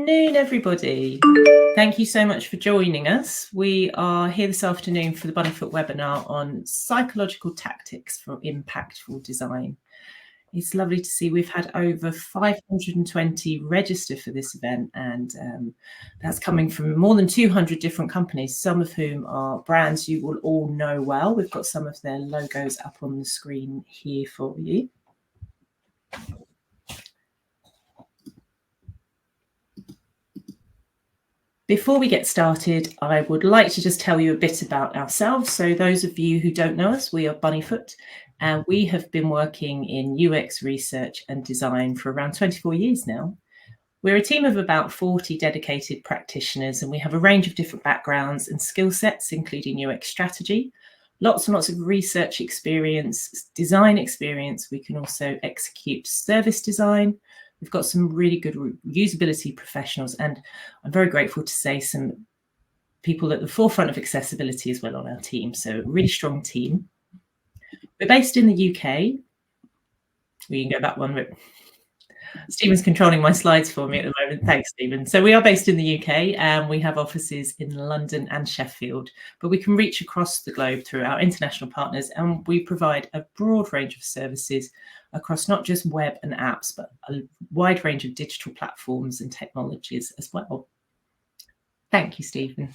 Good afternoon, everybody. Thank you so much for joining us. We are here this afternoon for the Bunnyfoot webinar on psychological tactics for impactful design. It's lovely to see we've had over 520 register for this event, and that's coming from more than 200 different companies, some of whom are brands you will all know well. We've got some of their logos up on the screen here for you. Before we get started, I would like to just tell you a bit about ourselves. So those of you who don't know us, we are Bunnyfoot, and we have been working in UX research and design for around 24 years now. We're a team of about 40 dedicated practitioners, and we have a range of different backgrounds and skill sets, including UX strategy, lots and lots of research experience, design experience. We can also execute service design. We've got some really good usability professionals, and I'm very grateful to say some people at the forefront of accessibility as well on our team. So a really strong team. We're based in the UK. We can go back one bit. Stephen's controlling my slides for me at the moment. Thanks, Stephen. So we are based in the UK, and we have offices in London and Sheffield, but we can reach across the globe through our international partners, and we provide a broad range of services across not just web and apps, but a wide range of digital platforms and technologies as well. Thank you, Stephen.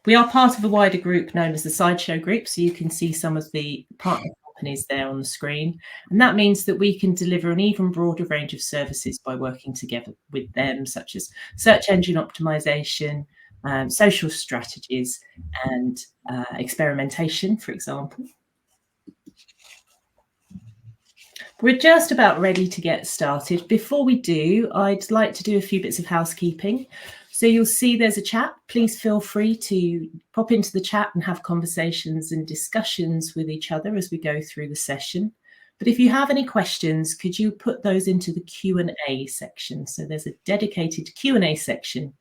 We are part of a wider group known as the Sideshow Group, so you can see some of the partner companies there on the screen. And that means that we can deliver an even broader range of services by working together with them, such as search engine optimization, social strategies, and experimentation, for example. We're just about ready to get started. Before we do, I'd like to do a few bits of housekeeping. So you'll see there's a chat. Please feel free to pop into the chat and have conversations and discussions with each other as we go through the session. But if you have any questions, could you put those into the Q&A section? So there's a dedicated Q&A section.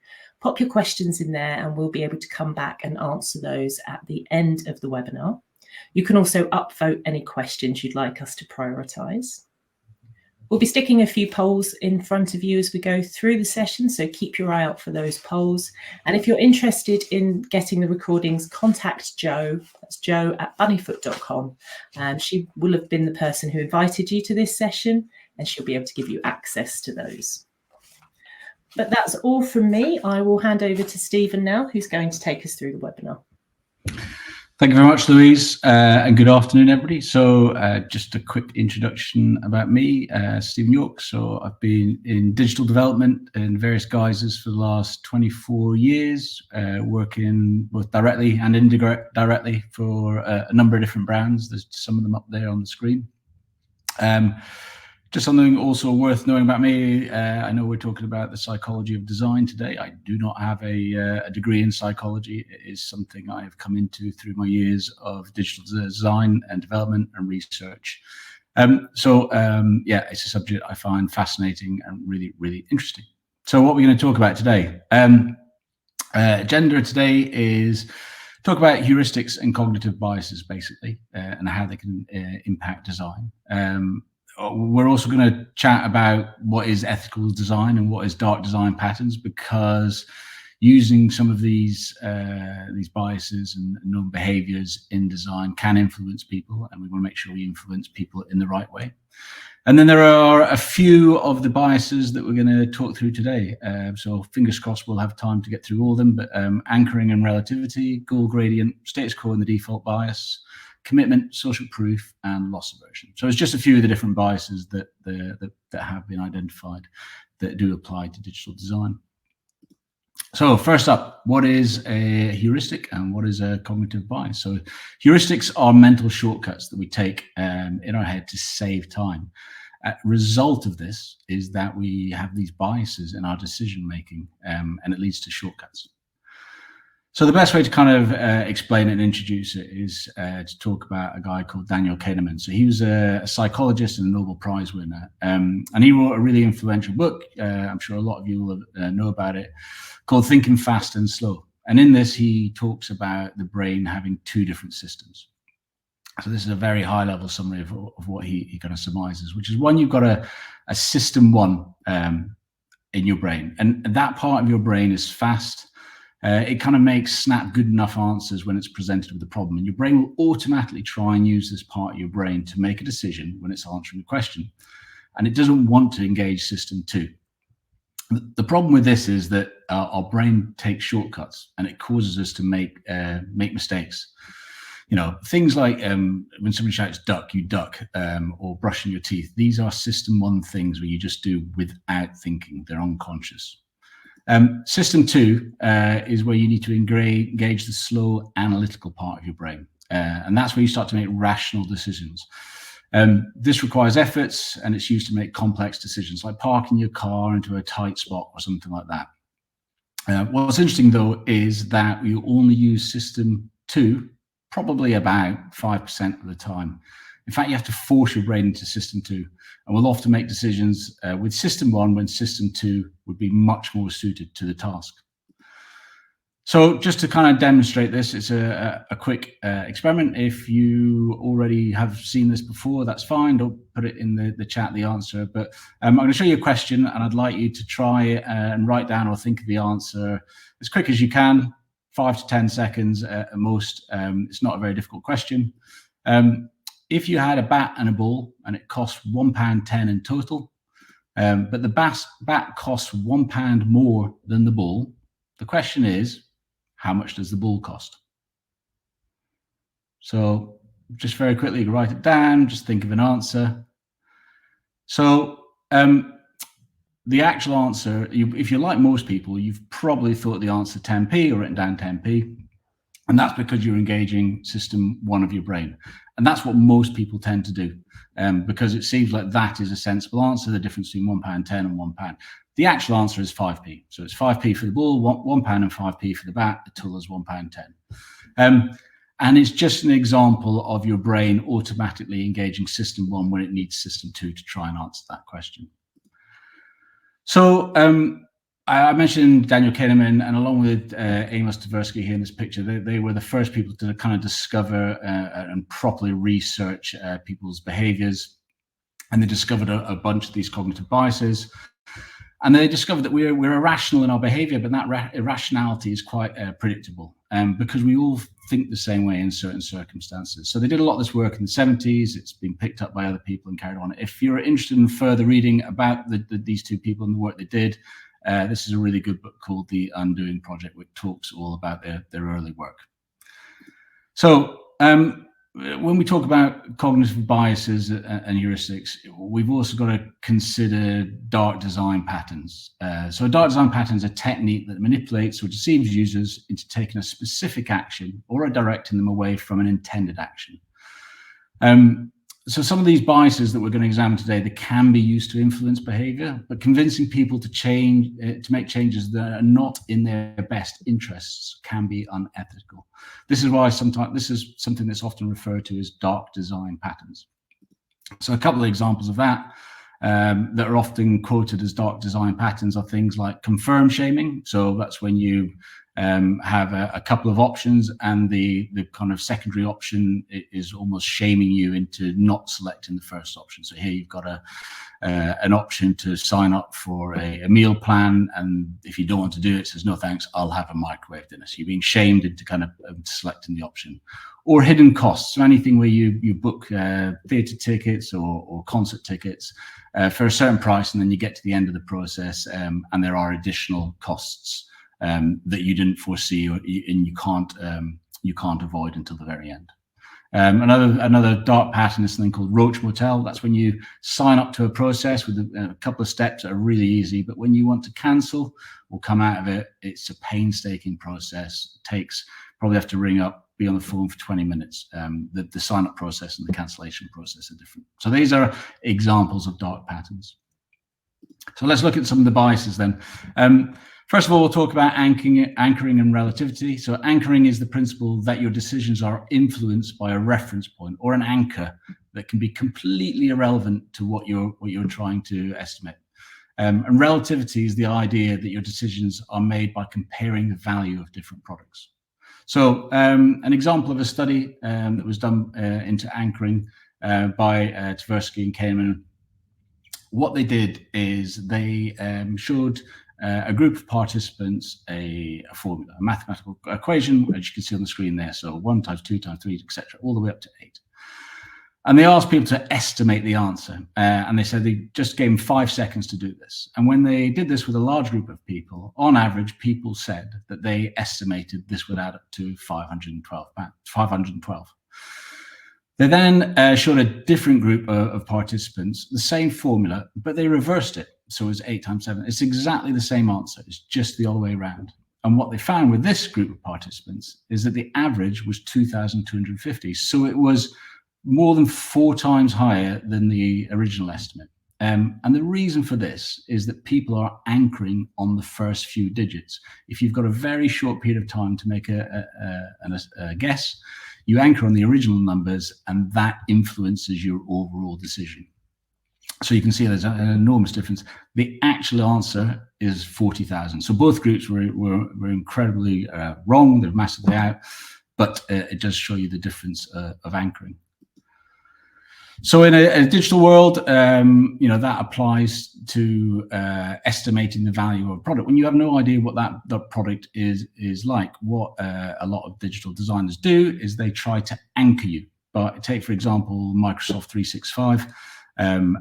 Pop your questions in there and we'll be able to come back and answer those at the end of the webinar. You can also upvote any questions you'd like us to prioritise. We'll be sticking a few polls in front of you as we go through the session, so keep your eye out for those polls. And if you're interested in getting the recordings, contact Jo. That's jo@bunnyfoot.com. She will have been the person who invited you to this session, and she'll be able to give you access to those. But that's all from me. I will hand over to Stephen now, who's going to take us through the webinar. Thank you very much, Louise, and good afternoon, everybody. So just a quick introduction about me, Stephen York. So I've been in digital development in various guises for the last 24 years, working both directly and indirectly for a number of different brands. There's some of them up there on the screen. Just something also worth knowing about me, I know we're talking about the psychology of design today. I do not have a degree in psychology. It is something I have come into through my years of digital design and development and research. Yeah, it's a subject I find fascinating and really, really interesting. So what we're going to talk about today. Agenda today is talk about heuristics and cognitive biases, basically, and how they can impact design. We're also going to chat about what is ethical design and what is dark design patterns, because using some of these biases and known behaviors in design can influence people, and we want to make sure we influence people in the right way. And then there are a few of the biases that we're going to talk through today. So fingers crossed we'll have time to get through all of them, but anchoring and relativity, goal gradient, status quo and the default bias, commitment, social proof, and loss aversion. So it's just a few of the different biases that have been identified that do apply to digital design. So first up, what is a heuristic and what is a cognitive bias? So heuristics are mental shortcuts that we take in our head to save time. A result of this is that we have these biases in our decision making, and it leads to shortcuts. So the best way to kind of explain it and introduce it is to talk about a guy called Daniel Kahneman. So he was a psychologist and a Nobel Prize winner, and he wrote a really influential book. I'm sure a lot of you will know about it, called Thinking Fast and Slow. And in this, he talks about the brain having two different systems. So this is a very high level summary of what he kind of surmises, which is one, you've got a system one, in your brain, and that part of your brain is fast. It kind of makes snap good enough answers when it's presented with a problem, and your brain will automatically try and use this part of your brain to make a decision when it's answering a question, and it doesn't want to engage system 2. The problem with this is that our brain takes shortcuts, and it causes us to make mistakes. You know, things like when somebody shouts duck, you duck, or brushing your teeth. These are system 1 things where you just do without thinking. They're unconscious. System 2 is where you need to engage the slow analytical part of your brain, and that's where you start to make rational decisions. This requires efforts, and it's used to make complex decisions like parking your car into a tight spot or something like that. What's interesting though is that we only use system 2 probably about 5% of the time. In fact, you have to force your brain into system 2, and we'll often make decisions with system 1 when system 2 would be much more suited to the task. So just to kind of demonstrate this, it's a quick experiment. If you already have seen this before, that's fine. Don't put it in the chat, the answer. But I'm going to show you a question, and I'd like you to try and write down or think of the answer as quick as you can, 5 to 10 seconds at most. It's not a very difficult question. If you had a bat and a ball, and it cost £1.10 in total, but the bat costs £1 more than the ball, the question is, how much does the ball cost? So just very quickly, you can write it down, just think of an answer. So the actual answer, if you're like most people, you've probably thought the answer 10p or written down 10p. And that's because you're engaging system 1 of your brain. And that's what most people tend to do, because it seems like that is a sensible answer, the difference between £1.10 and £1. The actual answer is 5p. So it's 5p for the ball, £1 and 5p for the bat. The total is £1.10. And it's just an example of your brain automatically engaging system 1 when it needs system 2 to try and answer that question. So I mentioned Daniel Kahneman, and along with Amos Tversky here in this picture, they were the first people to kind of discover and properly research people's behaviors. And they discovered a bunch of these cognitive biases. And they discovered that we're irrational in our behavior, but that irrationality is quite predictable, because we all think the same way in certain circumstances. So they did a lot of this work in the 70s. It's been picked up by other people and carried on. If you're interested in further reading about these two people and the work they did, this is a really good book called The Undoing Project, which talks all about their early work. So when we talk about cognitive biases and heuristics, we've also got to consider dark design patterns. So a dark design pattern is a technique that manipulates or deceives users into taking a specific action or directing them away from an intended action. So some of these biases that we're going to examine today, they can be used to influence behavior, but convincing people to change, to make changes that are not in their best interests can be unethical. This is why sometimes this is something that's often referred to as dark design patterns. So a couple of examples of that that are often quoted as dark design patterns are things like confirm shaming. So that's when you have a couple of options, and the kind of secondary option is almost shaming you into not selecting the first option. So here you've got an option to sign up for a meal plan, and if you don't want to do it, it says no thanks, I'll have a microwave dinner. So you're being shamed into kind of selecting the option. Or hidden costs, so anything where you book theatre tickets or concert tickets for a certain price, and then you get to the end of the process and there are additional costs that you didn't foresee, and you can't avoid until the very end. Another dark pattern is something called roach motel. That's when you sign up to a process with a couple of steps that are really easy, but when you want to cancel or come out of it, it's a painstaking process. It takes, probably have to ring up, be on the phone for 20 minutes. The sign up process and the cancellation process are different. So these are examples of dark patterns. So let's look at some of the biases then. First of all, we'll talk about anchoring and relativity. So anchoring is the principle that your decisions are influenced by a reference point or an anchor that can be completely irrelevant to what you're trying to estimate. And relativity is the idea that your decisions are made by comparing the value of different products. So an example of a study that was done into anchoring by Tversky and Kahneman what they did is they showed a group of participants a formula, a mathematical equation, as you can see on the screen there. So 1 times 2 times 3, etc., all the way up to 8. And they asked people to estimate the answer. And they said they just gave them 5 seconds to do this. And when they did this with a large group of people, on average, people said that they estimated this would add up to 512. They then showed a different group of participants, the same formula, but they reversed it. So it was 8 times 7. It's exactly the same answer. It's just the other way around. And what they found with this group of participants is that the average was 2,250. So it was more than 4 times higher than the original estimate. And the reason for this is that people are anchoring on the first few digits. If you've got a very short period of time to make a guess, you anchor on the original numbers, and that influences your overall decision. So you can see there's an enormous difference. The actual answer is 40,000. So both groups were incredibly wrong. They're massively out, but it does show you the difference of anchoring. So in a digital world, that applies to estimating the value of a product. When you have no idea what that product is like, what a lot of digital designers do is they try to anchor you. But take, for example, Microsoft 365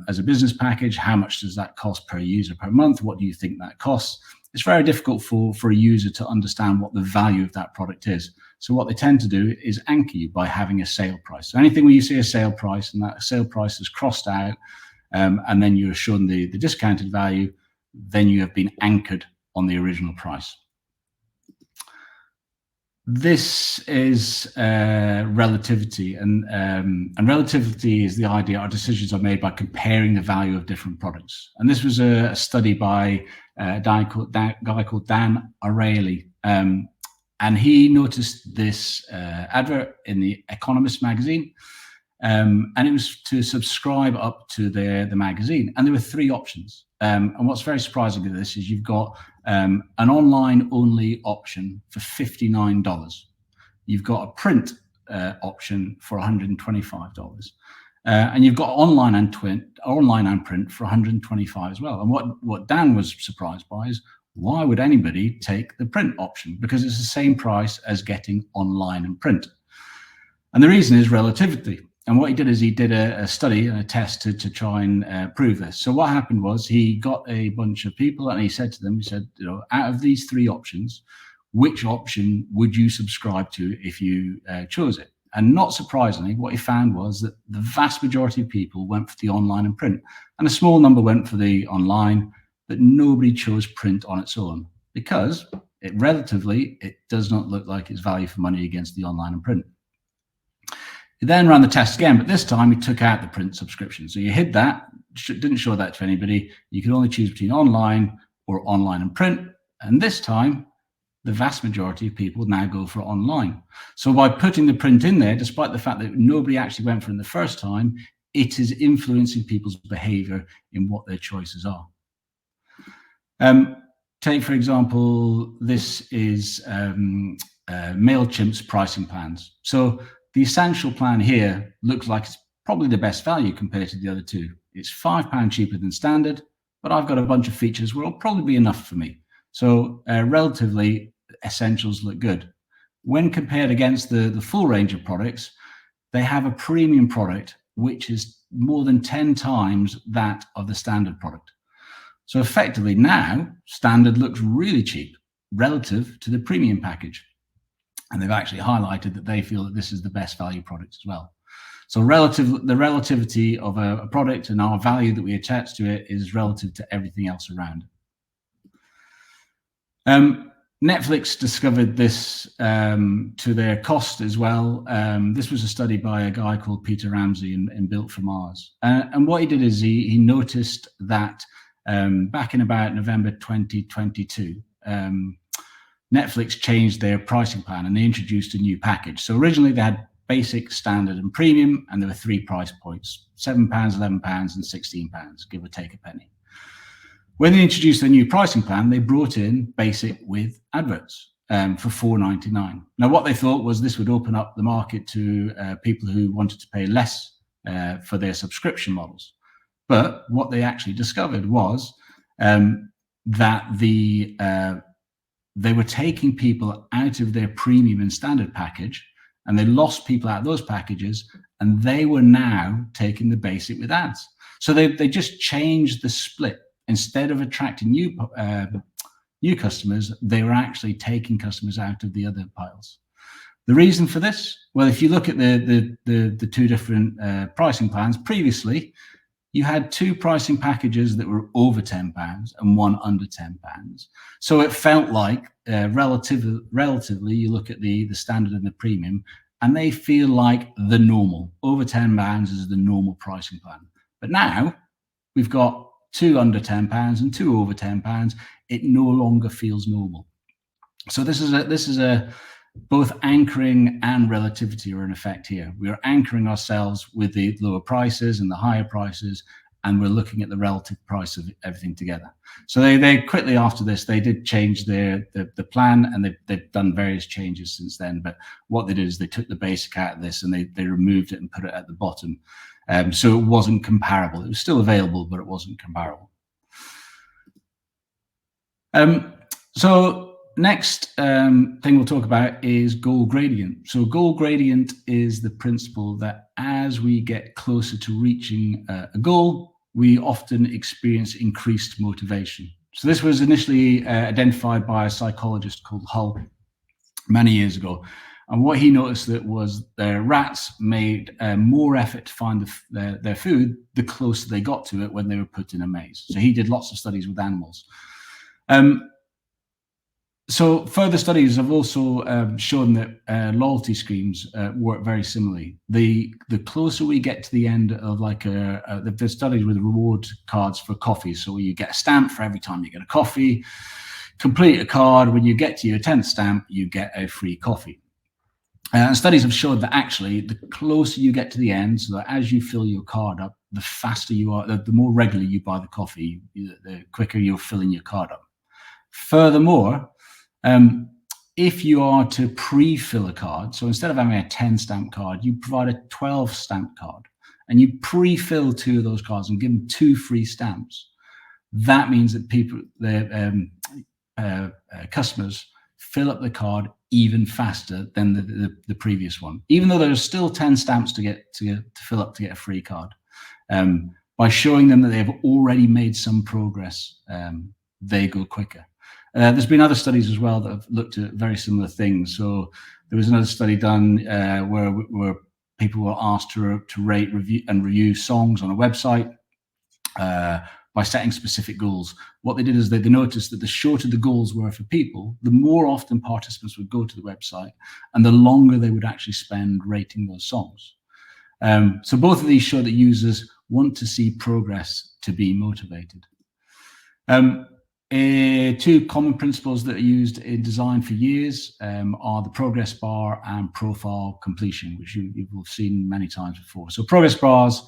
as a business package. How much does that cost per user per month? What do you think that costs? It's very difficult for a user to understand what the value of that product is. So what they tend to do is anchor you by having a sale price. So anything where you see a sale price and that sale price is crossed out, and then you're shown the discounted value, then you have been anchored on the original price. This is relativity, and relativity is the idea our decisions are made by comparing the value of different products. And this was a study by a guy called Dan Ariely, and he noticed this advert in the Economist magazine, and it was to subscribe up to the magazine. And there were 3 options. And what's very surprising to this is you've got an online-only option for $59. You've got a print option for $125. And you've got online and print for $125 as well. And what Dan was surprised by is, why would anybody take the print option? Because it's the same price as getting online and print. And the reason is relativity. And what he did is he did a study and a test to try and prove this. So what happened was he got a bunch of people and he said to them, out of these 3 options, which option would you subscribe to if you chose it? And not surprisingly, what he found was that the vast majority of people went for the online and print, and a small number went for the online, but nobody chose print on its own because it does not look like it's value for money against the online and print. He then ran the test again, but this time he took out the print subscription. So you hid that, didn't show that to anybody. You could only choose between online or online and print. And this time, the vast majority of people now go for online. So by putting the print in there, despite the fact that nobody actually went for it the first time, it is influencing people's behavior in what their choices are. Take, for example, this is MailChimp's pricing plans. So the essential plan here looks like it's probably the best value compared to the other 2. It's £5 cheaper than standard, but I've got a bunch of features where it'll probably be enough for me. So relatively, essentials look good. When compared against the full range of products, they have a premium product, which is more than 10 times that of the standard product. So effectively now, standard looks really cheap relative to the premium package. And they've actually highlighted that they feel that this is the best value product as well. So the relativity of a product and our value that we attach to it is relative to everything else around. Netflix discovered this to their cost as well. This was a study by a guy called Peter Ramsey in Built for Mars. And what he did is he noticed that back in about November 2022, Netflix changed their pricing plan and they introduced a new package. So originally they had basic, standard and premium, and there were 3 price points, £7, £11 and £16, give or take a penny. When they introduced the new pricing plan, they brought in basic with adverts for $4.99. Now, what they thought was this would open up the market to people who wanted to pay less for their subscription models. But what they actually discovered was that they were taking people out of their premium and standard package, and they lost people out of those packages, and they were now taking the basic with ads. So they just changed the split. Instead of attracting new customers, they were actually taking customers out of the other piles. The reason for this, well, if you look at the two different pricing plans, previously you had two pricing packages that were over £10 and one under £10. So it felt like relatively, you look at the standard and the premium, and they feel like the normal. Over £10 is the normal pricing plan. But now we've got two under £10 and two over £10. It no longer feels normal. So this is a both anchoring and relativity are in effect here. We are anchoring ourselves with the lower prices and the higher prices, and we're looking at the relative price of everything together. So they quickly after this, they did change the plan, and they've done various changes since then. But what they did is they took the basic out of this and they removed it and put it at the bottom. So it wasn't comparable. It was still available, but it wasn't comparable. So next thing we'll talk about is goal gradient. So goal gradient is the principle that as we get closer to reaching a goal, we often experience increased motivation. So this was initially identified by a psychologist called Hull many years ago. And what he noticed that was the rats made more effort to find their food the closer they got to it when they were put in a maze. So he did lots of studies with animals. So further studies have also shown that loyalty schemes work very similarly. The closer we get to the end of like there's studies with reward cards for coffee. So you get a stamp for every time you get a coffee, complete a card. When you get to your 10th stamp, you get a free coffee. And studies have showed that actually the closer you get to the end, so that as you fill your card up, the faster you are, the more regularly you buy the coffee, the quicker you're filling your card up. Furthermore, if you are to pre-fill a card, so instead of having a 10 stamp card, you provide a 12 stamp card, and you pre-fill two of those cards and give them 2 free stamps. That means that people, customers, fill up the card even faster than the previous one, even though there's still 10 stamps to fill up to get a free card. By showing them that they have already made some progress, they go quicker. There's been other studies as well that have looked at very similar things. So there was another study done where people were asked to rate, review songs on a website by setting specific goals. What they did is they noticed that the shorter the goals were for people, the more often participants would go to the website, and the longer they would actually spend rating those songs. So both of these show that users want to see progress to be motivated. Two common principles that are used in design for years are the progress bar and profile completion, which you've seen many times before. So progress bars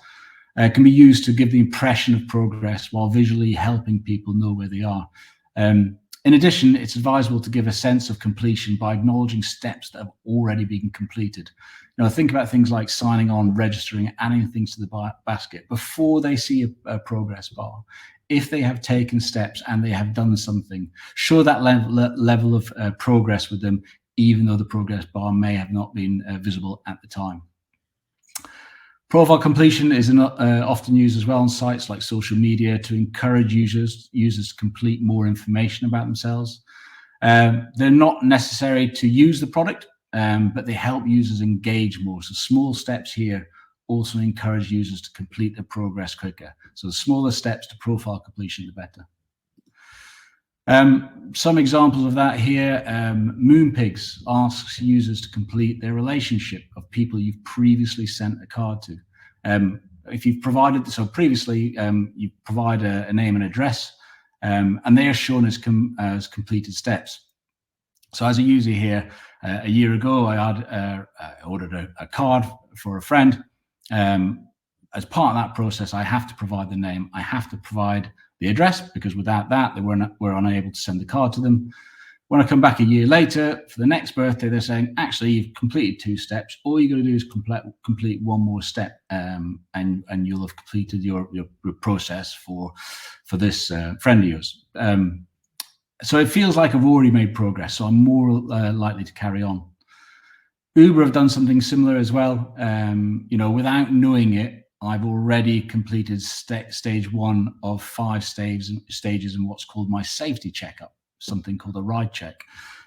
can be used to give the impression of progress while visually helping people know where they are. In addition, it's advisable to give a sense of completion by acknowledging steps that have already been completed. You know, think about things like signing on, registering, adding things to the basket before they see a progress bar. If they have taken steps and they have done something, show that level of progress with them, even though the progress bar may have not been visible at the time. Profile completion is often used as well on sites like social media to encourage users to complete more information about themselves. They're not necessary to use the product, but they help users engage more. So small steps here also encourage users to complete their progress quicker. So the smaller steps to profile completion, the better. Some examples of that here, Moonpigs asks users to complete their relationship of people you've previously sent a card to. If you've provided, so previously you provide a name and address, and they are shown as completed steps. So as a user here, a year ago, I ordered a card for a friend. As part of that process, I have to provide the name, I have to provide the address, because without that, we're unable to send the card to them. When I come back a year later for the next birthday, they're saying, actually, you've completed 2 steps. All you got to do is complete 1 more step, and you'll have completed your process for this friend of yours. So it feels like I've already made progress, so I'm more likely to carry on. Uber have done something similar as well. Without knowing it, I've already completed stage 1 of 5 stages in what's called my safety checkup, something called a ride check,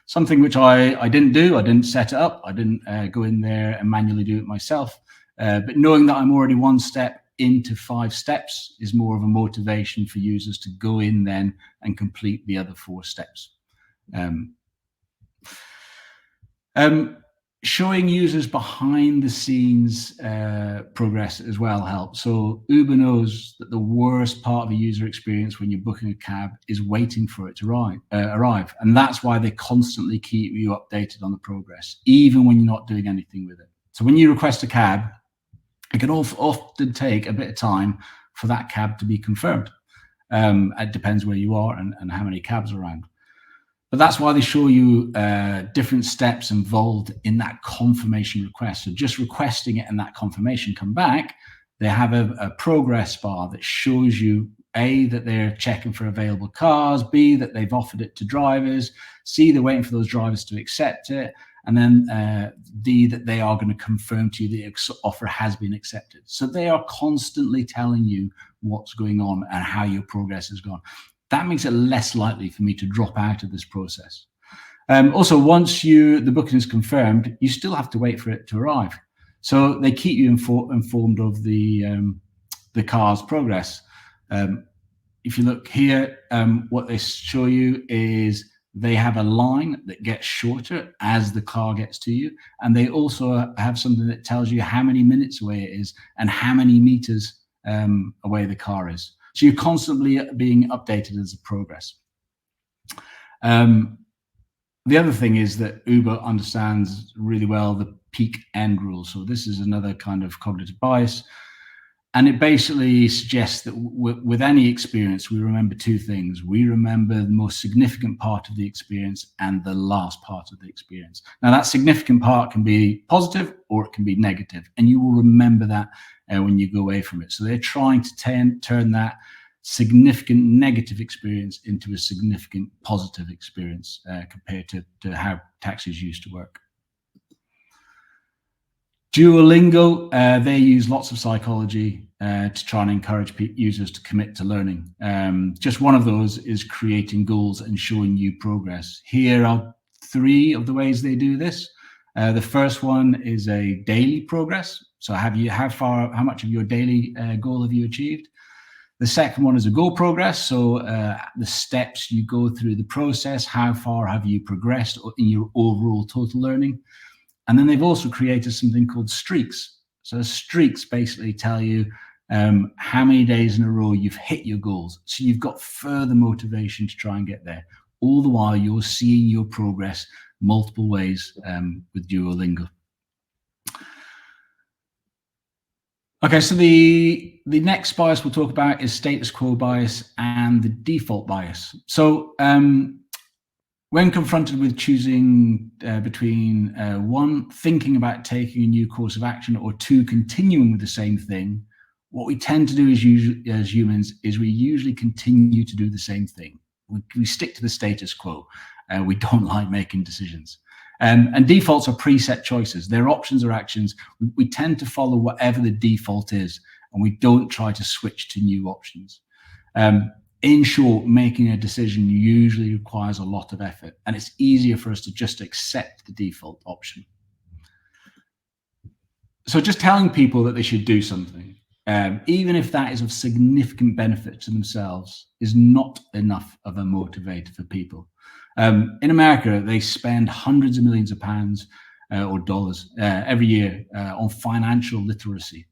something which I didn't do. I didn't set it up. I didn't go in there and manually do it myself. But knowing that I'm already 1 step into 5 steps is more of a motivation for users to go in then and complete the other 4 steps. Showing users behind the scenes progress as well helps. So Uber knows that the worst part of a user experience when you're booking a cab is waiting for it to arrive. And that's why they constantly keep you updated on the progress, even when you're not doing anything with it. So when you request a cab, it can often take a bit of time for that cab to be confirmed. It depends where you are and how many cabs are around. But that's why they show you different steps involved in that confirmation request. So just requesting it and that confirmation come back, they have a progress bar that shows you A, that they're checking for available cars, B, that they've offered it to drivers, C, they're waiting for those drivers to accept it, and then D, that they are going to confirm to you the offer has been accepted. So they are constantly telling you what's going on and how your progress has gone. That makes it less likely for me to drop out of this process. Also, once the booking is confirmed, you still have to wait for it to arrive. So they keep you informed of the car's progress. If you look here, what they show you is they have a line that gets shorter as the car gets to you. And they also have something that tells you how many minutes away it is and how many meters away the car is. So you're constantly being updated as a progress. The other thing is that Uber understands really well the peak end rule. So this is another kind of cognitive bias. And it basically suggests that with any experience, we remember 2 things. We remember the most significant part of the experience and the last part of the experience. Now, that significant part can be positive or it can be negative, and you will remember that when you go away from it. So they're trying to turn that significant negative experience into a significant positive experience compared to how taxis used to work. Duolingo, they use lots of psychology to try and encourage users to commit to learning. Just one of those is creating goals and showing you progress. Here are 3 of the ways they do this. The first one is a daily progress. So how much of your daily goal have you achieved? The second one is a goal progress. So the steps you go through the process, how far have you progressed in your overall total learning? And then they've also created something called streaks. So streaks basically tell you how many days in a row you've hit your goals. So you've got further motivation to try and get there. All the while you're seeing your progress multiple ways with Duolingo. Okay, so the next bias we'll talk about is status quo bias and the default bias. So when confronted with choosing between 1, thinking about taking a new course of action, or 2, continuing with the same thing, what we tend to do as humans is we usually continue to do the same thing. We stick to the status quo. We don't like making decisions. And defaults are preset choices. They're options or actions. We tend to follow whatever the default is, and we don't try to switch to new options. In short, making a decision usually requires a lot of effort, and it's easier for us to just accept the default option. So just telling people that they should do something, even if that is of significant benefit to themselves, is not enough of a motivator for people. In America, they spend hundreds of millions of pounds or dollars every year on financial literacy.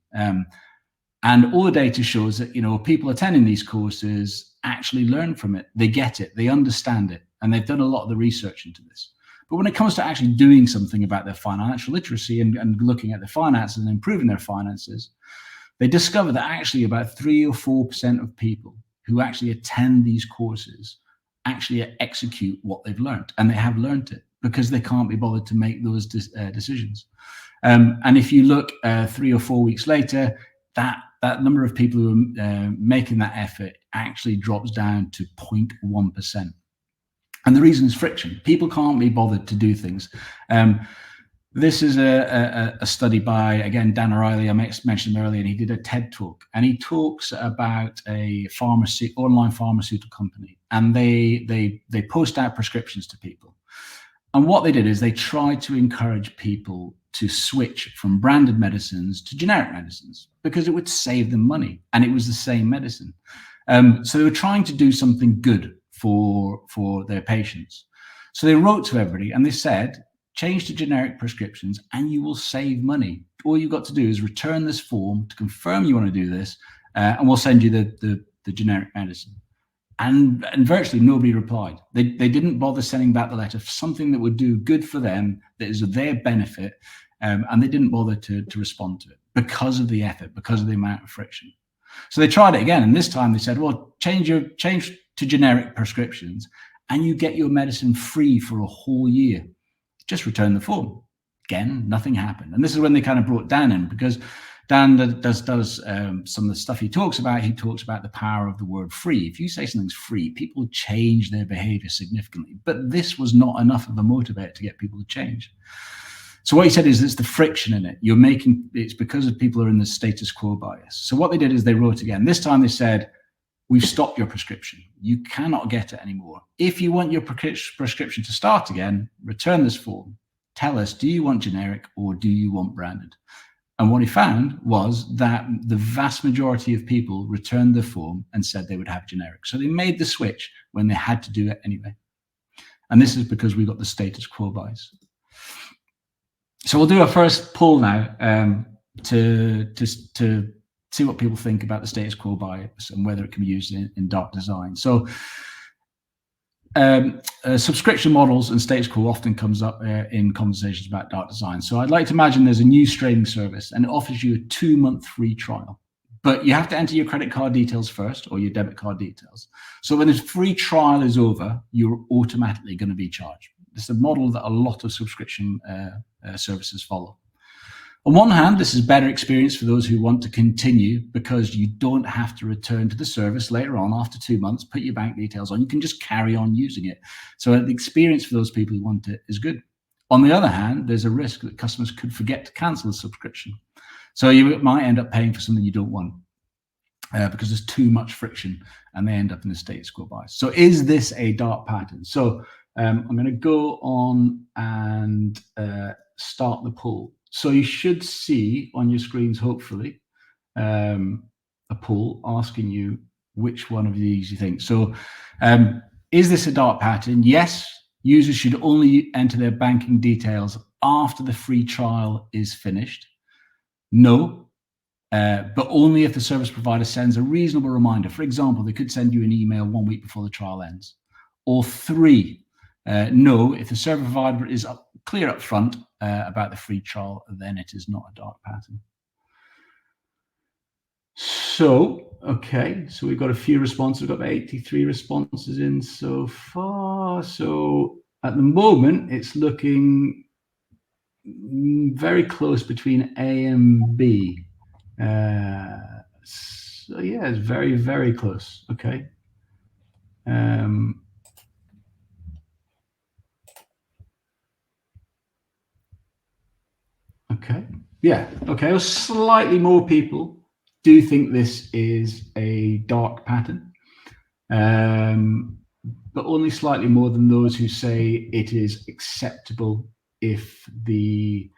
And all the data shows that, people attending these courses actually learn from it. They get it, they understand it, and they've done a lot of the research into this. But when it comes to actually doing something about their financial literacy and looking at their finances and improving their finances, they discover that actually about 3 or 4% of people who actually attend these courses actually execute what they've learned, and they have learned it because they can't be bothered to make those decisions. And if you look 3 or 4 weeks later, that number of people who are making that effort actually drops down to 0.1%. And the reason is friction. People can't be bothered to do things. This is a study by, again, Dan O'Reilly. I mentioned him earlier, and he did a TED talk, and he talks about a online pharmaceutical company, and they post out prescriptions to people. And what they did is they tried to encourage people to switch from branded medicines to generic medicines because it would save them money, and it was the same medicine. So they were trying to do something good for their patients. So they wrote to everybody and they said, change to generic prescriptions and you will save money. All you've got to do is return this form to confirm you want to do this, and we'll send you the generic medicine. And virtually nobody replied. They didn't bother sending back the letter for something that would do good for them, that is of their benefit, and they didn't bother to respond to it because of the effort, because of the amount of friction. So they tried it again, and this time they said, well, change to generic prescriptions and you get your medicine free for a whole year. Just return the form. Again, nothing happened. And this is when they kind of brought Dan in, because Dan does some of the stuff he talks about. He talks about the power of the word free. If you say something's free, people change their behavior significantly. But this was not enough of a motivator to get people to change. So what he said is it's the friction in it. It's because of people are in the status quo bias. So what they did is they wrote again. This time they said, we've stopped your prescription. You cannot get it anymore. If you want your prescription to start again, return this form. Tell us, do you want generic or do you want branded? And what he found was that the vast majority of people returned the form and said they would have generic. So they made the switch when they had to do it anyway. And this is because we got the status quo bias. So we'll do our first poll now to see what people think about the status quo bias and whether it can be used in dark design. So subscription models and status quo often comes up in conversations about dark design. So I'd like to imagine there's a new streaming service and it offers you a 2-month free trial, but you have to enter your credit card details first or your debit card details. So when this free trial is over, you're automatically going to be charged. This is a model that a lot of subscription services follow. On one hand, this is better experience for those who want to continue because you don't have to return to the service later on after 2 months, put your bank details on, you can just carry on using it. So the experience for those people who want it is good. On the other hand, there's a risk that customers could forget to cancel the subscription. So you might end up paying for something you don't want because there's too much friction and they end up in the status quo bias. So is this a dark pattern? So I'm going to go on and start the poll. So you should see on your screens, hopefully, a poll asking you which one of these you think. So is this a dark pattern? Yes, users should only enter their banking details after the free trial is finished. No, but only if the service provider sends a reasonable reminder. For example, they could send you an email 1 week before the trial ends. Or 3, no, if the service provider is clear up front about the free trial, then it is not a dark pattern. So, okay, so we've got a few responses. We've got 83 responses in so far. So at the moment, it's looking very close between A and B. So yeah, it's very, very close. Okay. Okay. Yeah. Okay. Well, slightly more people do think this is a dark pattern, but only slightly more than those who say it is acceptable if the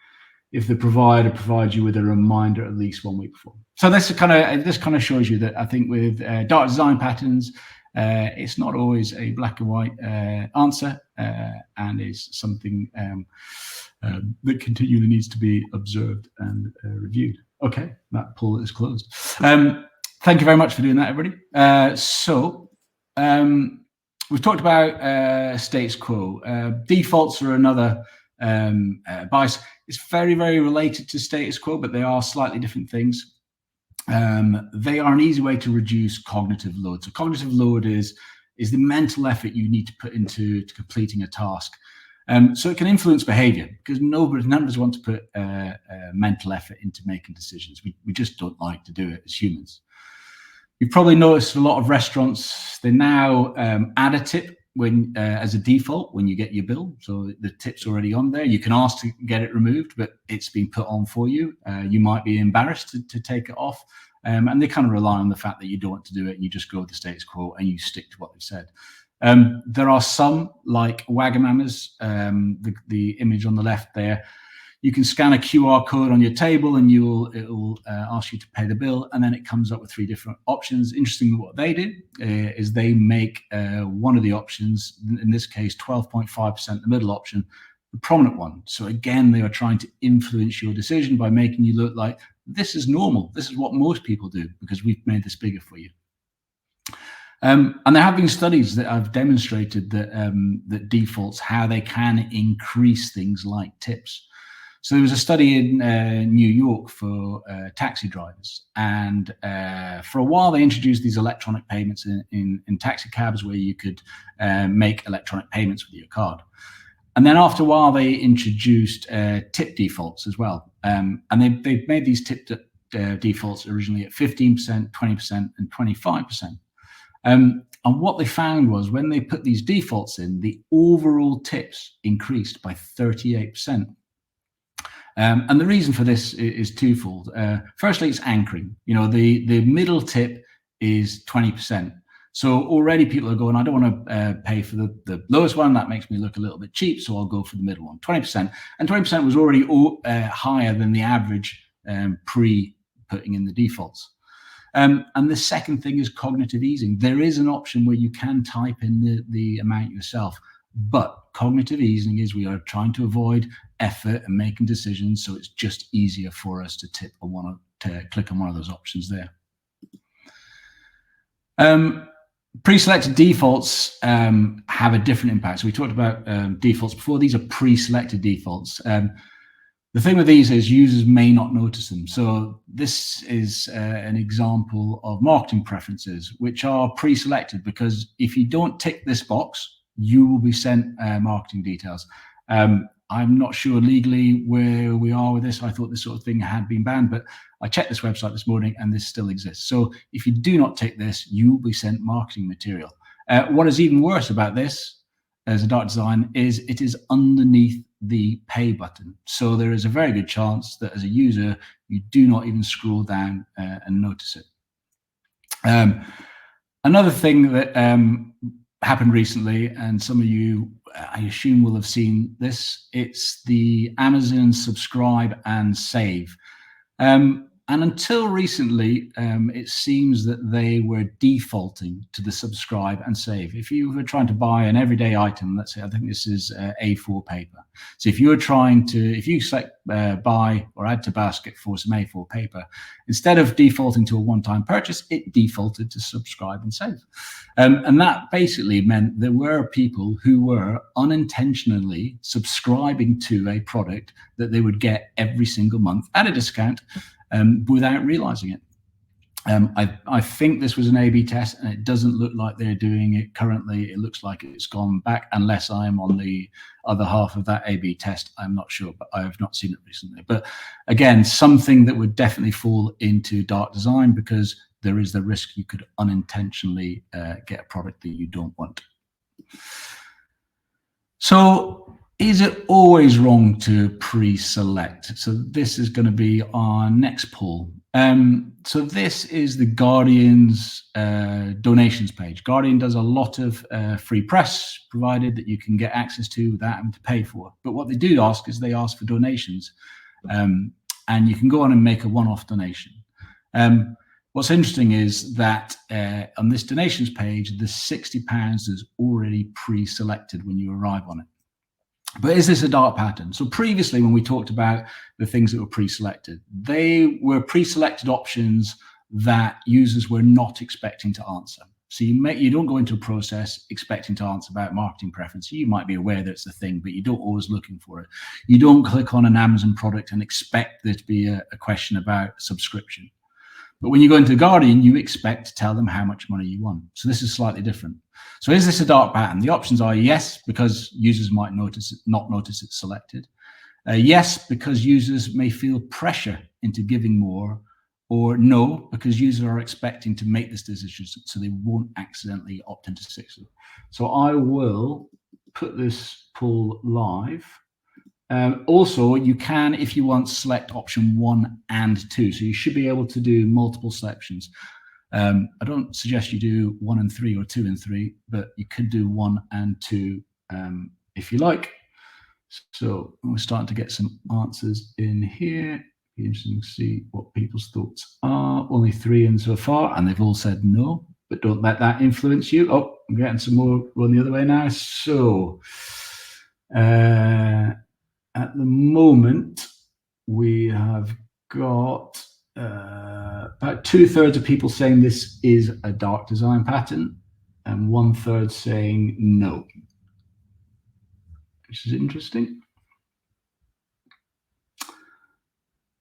provider provides you with a reminder at least 1 week before. So this kind of shows you that I think with dark design patterns, it's not always a black and white answer, and is something that continually needs to be observed and reviewed. Okay, that poll is closed. Thank you very much for doing that, everybody. So we've talked about status quo. Defaults are another bias. It's very, very related to status quo, but they are slightly different things. They are an easy way to reduce cognitive load. So cognitive load is is the mental effort you need to put into completing a task. So it can influence behavior, because none of us want to put mental effort into making decisions. We just don't like to do it as humans. You've probably noticed a lot of restaurants, they now add a tip when as a default when you get your bill. So the tip's already on there. You can ask to get it removed, but it's been put on for you. You might be embarrassed to take it off. And they kind of rely on the fact that you don't want to do it, and you just go with the status quo and you stick to what they've said. There are some, like Wagamama's, the image on the left there. You can scan a QR code on your table and it'll ask you to pay the bill, and then it comes up with 3 different options. Interestingly, what they do is they make one of the options, in this case 12.5%, the middle option, the prominent one. So again, they are trying to influence your decision by making you look like this is normal. This is what most people do because we've made this bigger for you. And there have been studies that have demonstrated that that defaults, how they can increase things like tips. So there was a study in New York for taxi drivers, and for a while they introduced these electronic payments in taxi cabs where you could make electronic payments with your card. And then after a while they introduced tip defaults as well, and they made these tip defaults originally at 15%, 20%, and 25%. And what they found was when they put these defaults in, the overall tips increased by 38%. And the reason for this is twofold. Firstly, it's anchoring. You know, the middle tip is 20%. So already people are going, I don't want to pay for the lowest one. That makes me look a little bit cheap, so I'll go for the middle one, 20%. And 20% was already higher than the average pre-putting in the defaults. And the second thing is cognitive easing. There is an option where you can type in the amount yourself, but cognitive easing is we are trying to avoid effort and making decisions, so it's just easier for us to click on one of those options there. Pre-selected defaults have a different impact. So we talked about defaults before. These are pre-selected defaults. The thing with these is users may not notice them. So this is an example of marketing preferences, which are pre-selected, because if you don't tick this box, you will be sent marketing details. I'm not sure legally where we are with this. I thought this sort of thing had been banned, but I checked this website this morning and this still exists. So if you do not tick this, you will be sent marketing material. What is even worse about this as a dark design is it is underneath the pay button. So there is a very good chance that as a user, you do not even scroll down and notice it. Another thing that happened recently, and some of you, I assume, will have seen this, it's the Amazon subscribe and save. And until recently, it seems that they were defaulting to the subscribe and save. If you were trying to buy an everyday item, let's say, I think this is A4 paper. So if you were trying to, if you select buy or add to basket for some A4 paper, instead of defaulting to a one-time purchase, it defaulted to subscribe and save. And that basically meant there were people who were unintentionally subscribing to a product that they would get every single month at a discount, without realizing it. I think this was an A/B test, and it doesn't look like they're doing it currently. It looks like it's gone back, unless I'm on the other half of that A/B test. I'm not sure, but I have not seen it recently. But again, something that would definitely fall into dark design, because there is the risk you could unintentionally get a product that you don't want. So, is it always wrong to pre-select? So this is going to be our next poll. So this is the Guardian's donations page. Guardian does a lot of free press provided that you can get access to without having to pay for. But what they do ask is they ask for donations. And you can go on and make a one-off donation. What's interesting is that on this donations page, the £60 is already pre-selected when you arrive on it. But is this a dark pattern? So previously, when we talked about the things that were pre-selected, they were pre-selected options that users were not expecting to answer. So you don't go into a process expecting to answer about marketing preference. You might be aware that it's a thing, but you don't always looking for it. You don't click on an Amazon product and expect there to be a question about subscription. But when you go into the Guardian, you expect to tell them how much money you want. So this is slightly different. So is this a dark pattern? The options are yes, because users might not notice it's selected. Yes, because users may feel pressure into giving more, or no, because users are expecting to make this decision so they won't accidentally opt into 60. So I will put this poll live. Also, you can, if you want, select option 1 and 2. So you should be able to do multiple selections. I don't suggest you do 1 and 3 or 2 and 3, but you could do 1 and 2 if you like. So we're starting to get some answers in here. Be interesting to see what people's thoughts are. Only 3 in so far, and they've all said no, but don't let that influence you. Oh, I'm getting some more run the other way now. So at the moment, we have got about 2/3 of people saying this is a dark design pattern, and 1/3 saying no, which is interesting.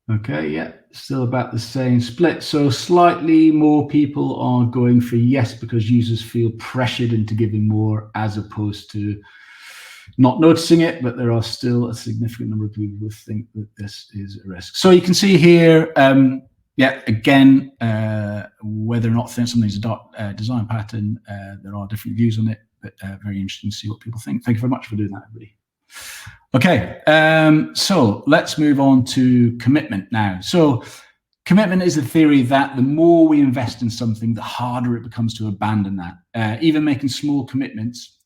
Okay, yeah, still about the same split. So slightly more people are going for yes because users feel pressured into giving more, as opposed to not noticing it, but there are still a significant number of people who think that this is a risk. So you can see here, yeah, again, whether or not something's a dark design pattern, there are different views on it, but very interesting to see what people think. Thank you very much for doing that, everybody. Okay, so let's move on to commitment now. So commitment is the theory that the more we invest in something, the harder it becomes to abandon that. Even making small commitments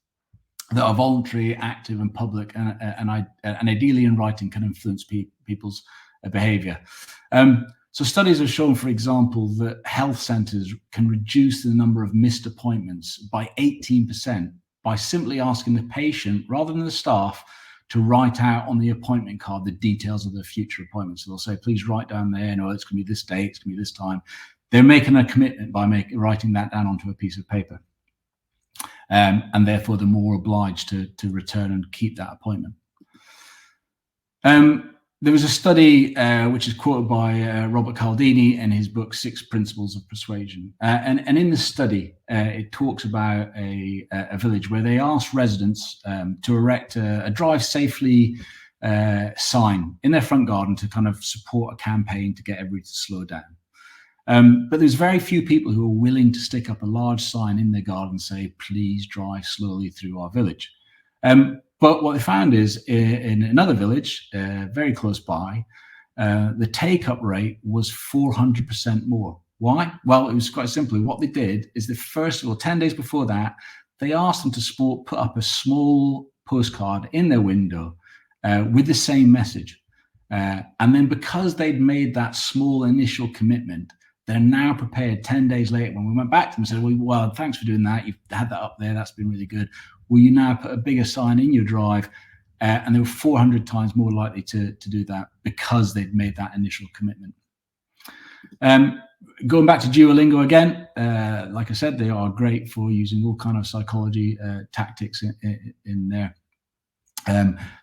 that are voluntary, active, and public, and ideally in writing, can influence people's behavior. So studies have shown, for example, that health centers can reduce the number of missed appointments by 18% by simply asking the patient, rather than the staff, to write out on the appointment card the details of their future appointments. So they'll say, please write down there, no, it's going to be this date, it's going to be this time. They're making a commitment by writing that down onto a piece of paper. And therefore, they're more obliged to return and keep that appointment. There was a study which is quoted by Robert Cialdini in his book, 6 Principles of Persuasion. And in the study, it talks about a village where they asked residents to erect a drive safely sign in their front garden to kind of support a campaign to get everybody to slow down. But there's very few people who are willing to stick up a large sign in their garden and say, please drive slowly through our village. But what they found is in another village, very close by, the take-up rate was 400% more. Why? Well, it was quite simply, what they did is that first of all, 10 days before that, they asked them to put up a small postcard in their window with the same message. And then because they'd made that small initial commitment, they're now prepared 10 days later when we went back to them and said, well, thanks for doing that. You've had that up there. That's been really good. Will you now put a bigger sign in your drive? And they were 400 times more likely to do that because they'd made that initial commitment. Going back to Duolingo again, like I said, they are great for using all kind of psychology tactics in there.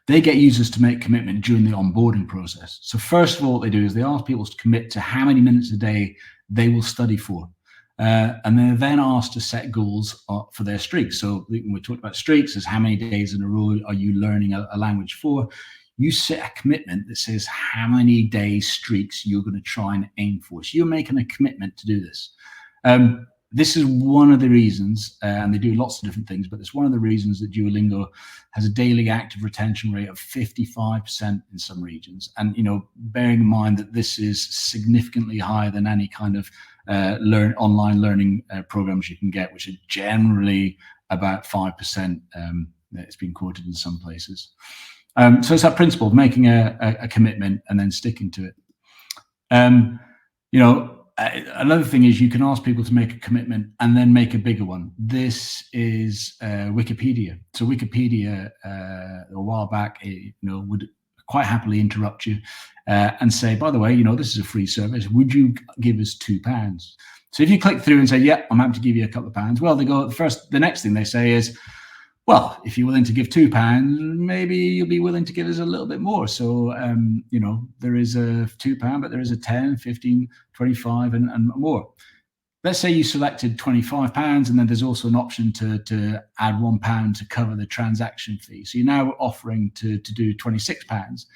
They get users to make commitment during the onboarding process. So first of all, what they do is they ask people to commit to how many minutes a day they will study for. And they're then asked to set goals for their streaks. So when we talked about streaks, is how many days in a row are you learning a language for? You set a commitment that says how many days streaks you're going to try and aim for. So you're making a commitment to do this. This is one of the reasons, and they do lots of different things, but it's one of the reasons that Duolingo has a daily active retention rate of 55% in some regions. And, bearing in mind that this is significantly higher than any kind of online learning programs you can get, which are generally about 5%. It's been quoted in some places. So it's that principle of making a commitment and then sticking to it. Another thing is you can ask people to make a commitment and then make a bigger one. This is Wikipedia. So Wikipedia, a while back, would quite happily interrupt you and say, by the way, this is a free service. Would you give us £2? So if you click through and say, yeah, I'm happy to give you a couple of pounds. Well, they go the next thing they say is, Well, if you're willing to give £2, maybe you'll be willing to give us a little bit more. So, you know, there is a £2, but there is a 10, 15, 25 and more. Let's say you selected £25, and then there's also an option to add £1 to cover the transaction fee. So you're now offering to do £26.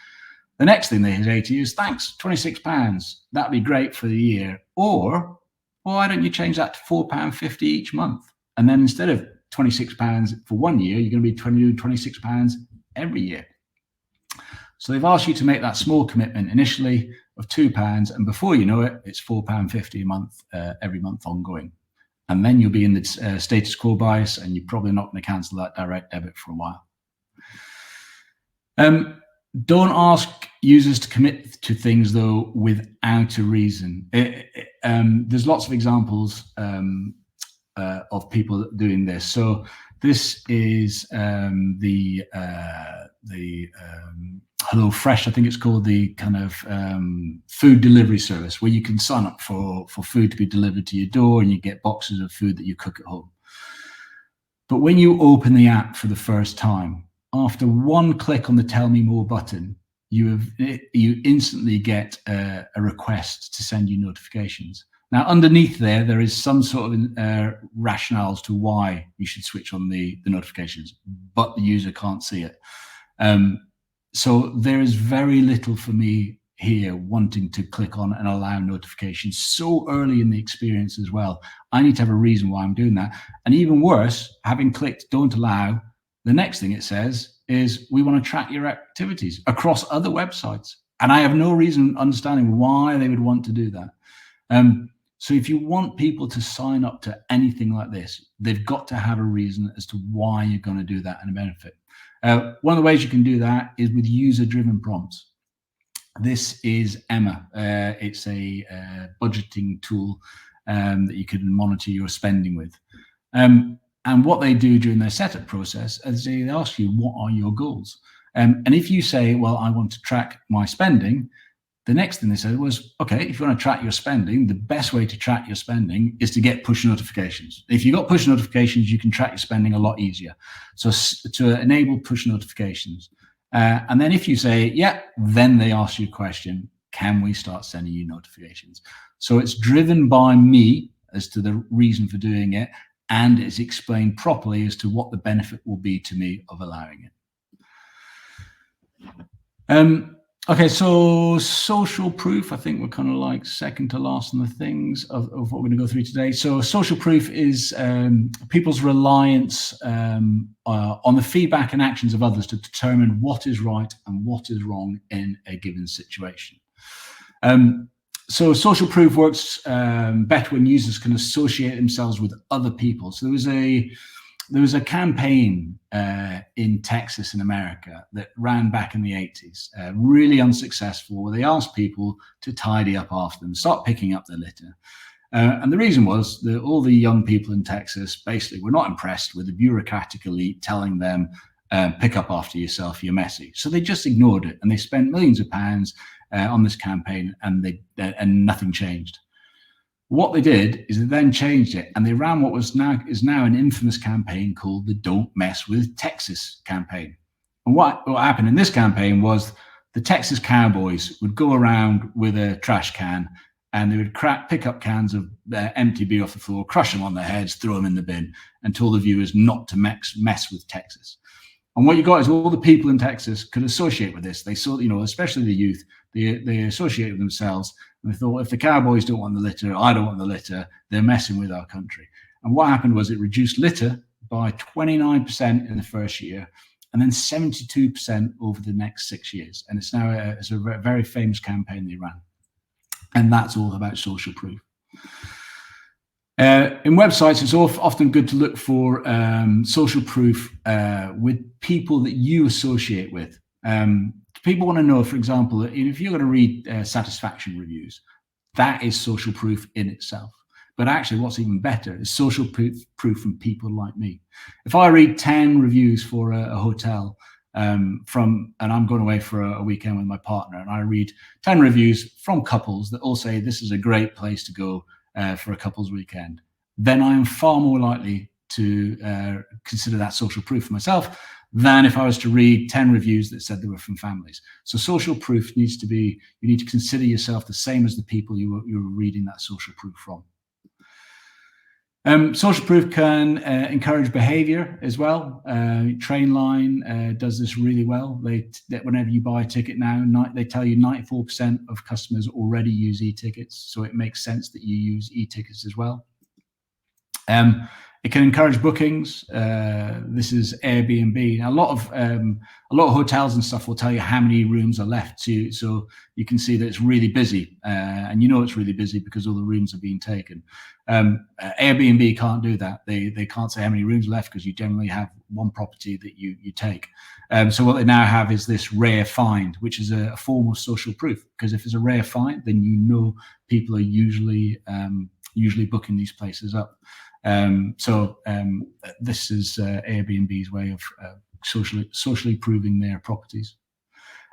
The next thing they say to you is, thanks, £26. That'd be great for the year. Or why don't you change that to £4.50 each month? And then instead of £26 for 1 year, you're going to be doing £26 every year. So they've asked you to make that small commitment initially of £2, and before you know it, it's £4.50 a month, every month ongoing. And then you'll be in the status quo bias, and you're probably not going to cancel that direct debit for a while. Don't ask users to commit to things, though, without a reason. There's lots of examples of people doing this. So this is the HelloFresh, I think it's called, the kind of food delivery service where you can sign up for food to be delivered to your door, and you get boxes of food that you cook at home. But when you open the app for the first time, after one click on the Tell Me More button, you instantly get a request to send you notifications. Now, underneath there is some sort of rationales to why you should switch on the notifications, but the user can't see it. So there is very little for me here wanting to click on and allow notifications so early in the experience as well. I need to have a reason why I'm doing that. And even worse, having clicked Don't Allow, the next thing it says is, we want to track your activities across other websites. And I have no reason understanding why they would want to do that. So if you want people to sign up to anything like this, they've got to have a reason as to why you're going to do that and a benefit. One of the ways you can do that is with user-driven prompts. This is Emma. It's a budgeting tool that you can monitor your spending with. And what they do during their setup process is they ask you, what are your goals? And if you say, well, I want to track my spending, the next thing they said was, okay, if you want to track your spending, the best way to track your spending is to get push notifications. If you've got push notifications, you can track your spending a lot easier. So to enable push notifications. And then if you say, yeah, then they ask you a question, can we start sending you notifications? So it's driven by me as to the reason for doing it, and it's explained properly as to what the benefit will be to me of allowing it. Okay, so social proof, I think we're kind of like second to last on the things of what we're going to go through today. So social proof is people's reliance on the feedback and actions of others to determine what is right and what is wrong in a given situation. So social proof works better when users can associate themselves with other people. So there was a campaign in Texas in America that ran back in the 80s, really unsuccessful, where they asked people to tidy up after them, start picking up their litter. And the reason was that all the young people in Texas basically were not impressed with the bureaucratic elite telling them, pick up after yourself, you're messy. So they just ignored it, and they spent millions of pounds on this campaign, and nothing changed. What they did is they then changed it, and they ran what is now an infamous campaign called the Don't Mess with Texas campaign. And what happened in this campaign was the Texas Cowboys would go around with a trash can, and they would pick up cans of empty beer off the floor, crush them on their heads, throw them in the bin, and tell the viewers not to mess with Texas. And what you got is all the people in Texas could associate with this. They saw, especially the youth, they associate with themselves. And they thought, well, if the Cowboys don't want the litter, I don't want the litter, they're messing with our country. And what happened was it reduced litter by 29% in the first year, and then 72% over the next 6 years. And it's now it's a very famous campaign they ran. And that's all about social proof. In websites, it's often good to look for social proof with people that you associate with. People want to know, for example, if you're going to read satisfaction reviews, that is social proof in itself. But actually, what's even better is social proof from people like me. If I read 10 reviews for a hotel and I'm going away for a weekend with my partner, and I read 10 reviews from couples that all say this is a great place to go for a couples weekend, then I am far more likely to consider that social proof for myself than if I was to read 10 reviews that said they were from families. So social proof needs to be, you need to consider yourself the same as the people you were reading that social proof from. Social proof can encourage behaviour as well. Trainline does this really well. Whenever you buy a ticket now, they tell you 94% of customers already use e-tickets, so it makes sense that you use e-tickets as well. It can encourage bookings. This is Airbnb. Now, a lot of hotels and stuff will tell you how many rooms are left, so you can see that it's really busy, and you know it's really busy because all the rooms are being taken. Airbnb can't do that. They can't say how many rooms are left because you generally have one property that you take. So what they now have is this rare find, which is a form of social proof, because if it's a rare find, then you know people are usually booking these places up. This is Airbnb's way of socially proving their properties.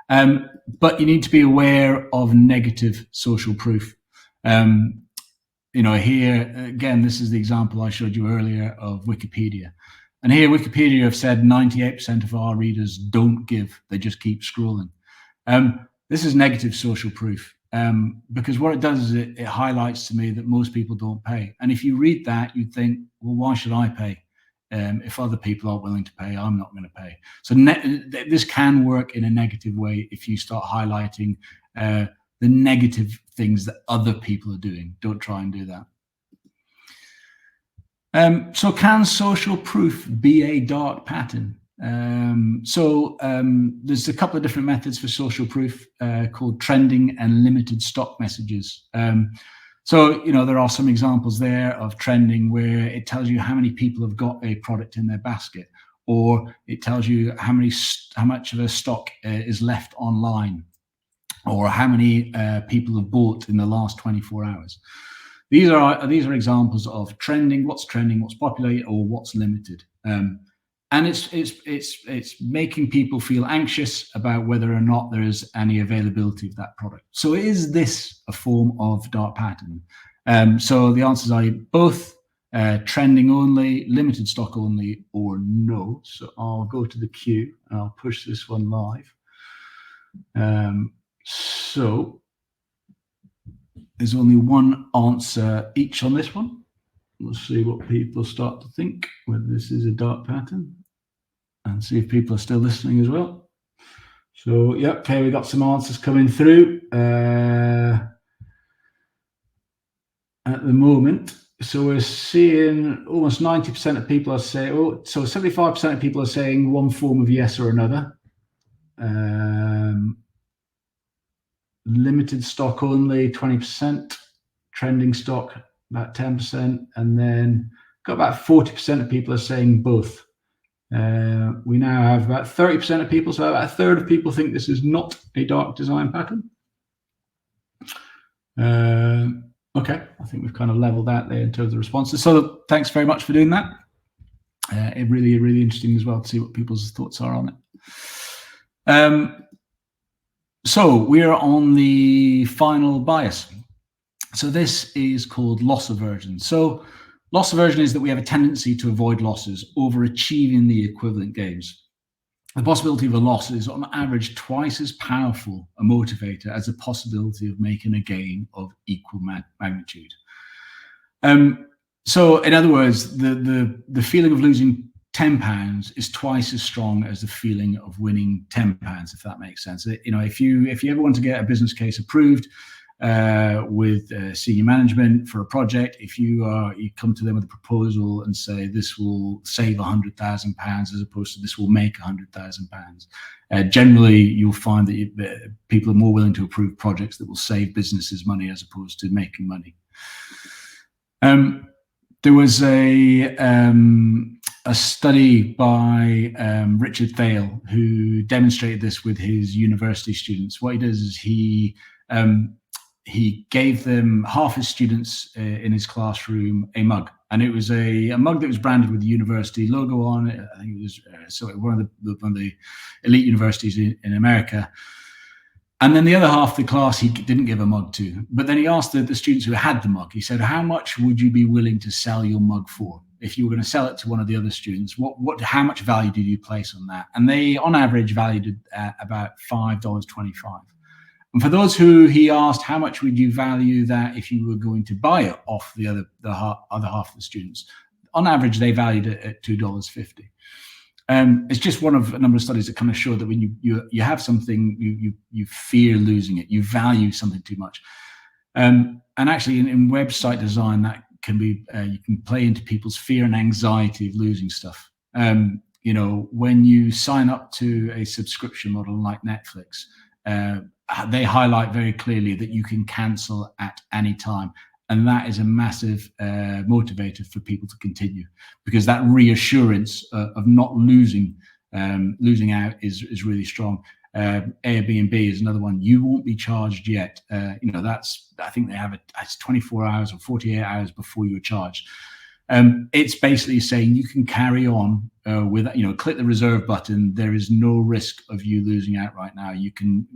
But you need to be aware of negative social proof. Here again, this is the example I showed you earlier of Wikipedia. And here Wikipedia have said 98% of our readers don't give, they just keep scrolling. This is negative social proof. Because what it does is it highlights to me that most people don't pay. And if you read that, you'd think, well, why should I pay? If other people aren't willing to pay, I'm not going to pay. So this can work in a negative way if you start highlighting the negative things that other people are doing. Don't try and do that. So can social proof be a dark pattern? There's a couple of different methods for social proof called trending and limited stock messages. There are some examples there of trending where it tells you how many people have got a product in their basket, or it tells you how much of a stock is left online, or how many people have bought in the last 24 hours. These are examples of trending, what's popular, or what's limited. And it's making people feel anxious about whether or not there is any availability of that product. So is this a form of dark pattern? So the answers are both trending only, limited stock only, or no. So I'll go to the queue and I'll push this one live. So there's only one answer each on this one. We'll see what people start to think, whether this is a dark pattern, and see if people are still listening as well. So, yeah, okay, we got some answers coming through at the moment. So we're seeing almost 90% of people are saying, so 75% of people are saying one form of yes or another. Limited stock only, 20%. Trending stock, about 10%, and then got about 40% of people are saying both. We now have about 30% of people, so about a third of people think this is not a dark design pattern. Okay, I think we've kind of leveled out there in terms of the responses. So thanks very much for doing that. It really interesting as well to see what people's thoughts are on it. So we're on the final bias. So this is called loss aversion. So loss aversion is that we have a tendency to avoid losses, overachieving the equivalent gains. The possibility of a loss is on average twice as powerful a motivator as the possibility of making a gain of equal magnitude. So in other words, the feeling of losing £10 is twice as strong as the feeling of winning £10, if that makes sense. If you ever want to get a business case approved with senior management for a project, if you come to them with a proposal and say this will save £100,000 as opposed to this will make £100,000, generally you'll find that people are more willing to approve projects that will save businesses money as opposed to making money. There was a study by Richard Thale who demonstrated this with his university students. What he does is he gave them, half his students in his classroom, a mug, and it was a mug that was branded with the university logo on it. I think it was one of the elite universities in America. And then the other half of the class he didn't give a mug to. But then he asked the students who had the mug, he said, how much would you be willing to sell your mug for? If you were going to sell it to one of the other students, how much value did you place on that? And they, on average, valued it at about $5.25. And for those who he asked, how much would you value that if you were going to buy it off the other half of the students? On average, they valued it at $2.50. It's just one of a number of studies that kind of show that when you have something, you fear losing it, you value something too much. And actually, in website design, that can be you can play into people's fear and anxiety of losing stuff. You know, when you sign up to a subscription model like Netflix, they highlight very clearly that you can cancel at any time. And that is a massive motivator for people to continue, because that reassurance of not losing out is really strong. Airbnb is another one. You won't be charged yet. You know, I think they have it's 24 hours or 48 hours before you're charged. It's basically saying you can carry on with, you know, click the reserve button. There is no risk of you losing out right now. You can